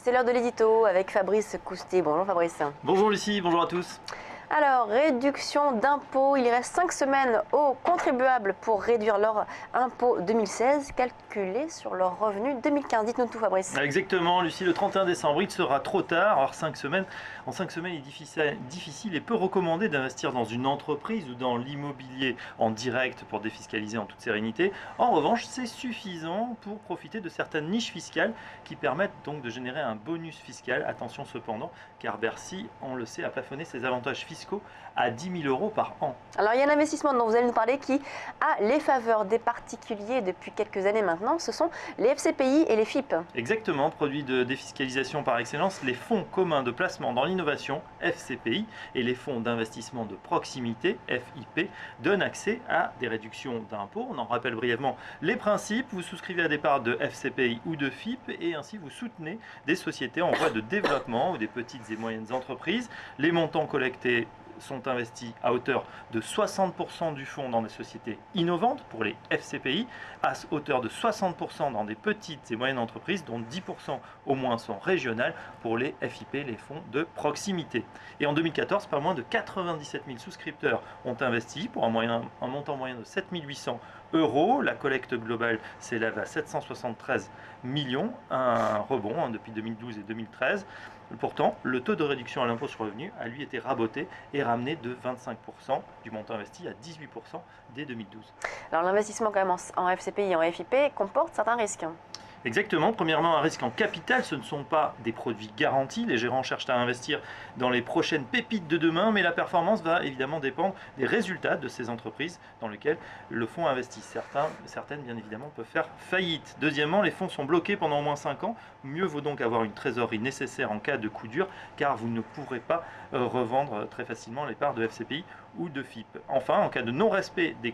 C'est l'heure de l'édito avec Fabrice Coustet. Bonjour Fabrice. Bonjour Lucie, bonjour à tous. Alors, réduction d'impôts, il reste 5 semaines aux contribuables pour réduire leur impôt 2016, calculé sur leur revenu 2015. Dites-nous tout Fabrice. Exactement Lucie, le 31 décembre, il sera trop tard. Alors en 5 semaines, il est difficile et peu recommandé d'investir dans une entreprise ou dans l'immobilier en direct pour défiscaliser en toute sérénité. En revanche, c'est suffisant pour profiter de certaines niches fiscales qui permettent donc de générer un bonus fiscal. Attention cependant, car Bercy, on le sait, a plafonné ses avantages fiscaux à 10 000 € par an. Alors il y a un investissement dont vous allez nous parler qui a les faveurs des particuliers depuis quelques années maintenant, ce sont les FCPI et les FIP. Exactement, produit de défiscalisation par excellence, les fonds communs de placement dans l'innovation, FCPI, et les fonds d'investissement de proximité, FIP, donnent accès à des réductions d'impôts. On en rappelle brièvement les principes. Vous souscrivez à des parts de FCPI ou de FIP et ainsi vous soutenez des sociétés en voie de développement ou des petites et moyennes entreprises. Les montants collectés sont investis à hauteur de 60% du fonds dans des sociétés innovantes pour les FCPI, à hauteur de 60% dans des petites et moyennes entreprises, dont 10% au moins sont régionales pour les FIP, les fonds de proximité. Et en 2014, pas moins de 97 000 souscripteurs ont investi pour un montant moyen de 7 800 €. La collecte globale s'élève à 773 millions, un rebond depuis 2012 et 2013. Pourtant, le taux de réduction à l'impôt sur le revenu a lui été raboté et ramené de 25% du montant investi à 18% dès 2012. Alors l'investissement quand même en FCPI et en FIP comporte certains risques. Exactement. Premièrement, un risque en capital, ce ne sont pas des produits garantis. Les gérants cherchent à investir dans les prochaines pépites de demain, mais la performance va évidemment dépendre des résultats de ces entreprises dans lesquelles le fonds investit. Certaines, bien évidemment, peuvent faire faillite. Deuxièmement, les fonds sont bloqués pendant au moins 5 ans. Mieux vaut donc avoir une trésorerie nécessaire en cas de coup dur, car vous ne pourrez pas revendre très facilement les parts de FCPI ou de FIP. Enfin, en cas de non-respect des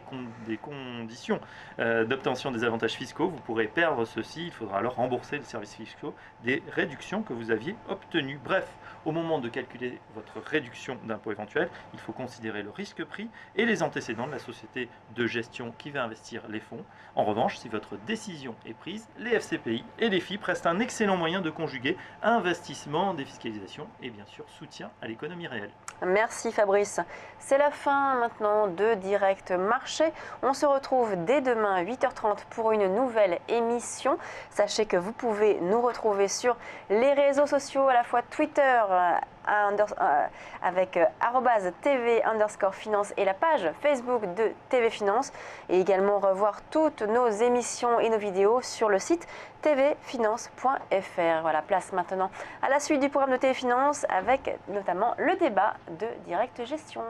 conditions d'obtention des avantages fiscaux, vous pourrez perdre ceux-ci. Il faudra alors rembourser les services fiscaux des réductions que vous aviez obtenues. Bref, au moment de calculer votre réduction d'impôt éventuelle, il faut considérer le risque pris et les antécédents de la société de gestion qui va investir les fonds. En revanche, si votre décision est prise, les FCPI et les FIP restent un excellent moyen de conjuguer investissement, défiscalisation et bien sûr soutien à l'économie réelle. Merci Fabrice. C'est la fin maintenant de Direct Marché. On se retrouve dès demain à 8h30 pour une nouvelle émission. Sachez que vous pouvez nous retrouver sur les réseaux sociaux, à la fois Twitter avec @tv_finance et la page Facebook de TV Finance, et également revoir toutes nos émissions et nos vidéos sur le site tvfinance.fr. Voilà, place maintenant à la suite du programme de TV Finance avec notamment le débat de Direct Gestion.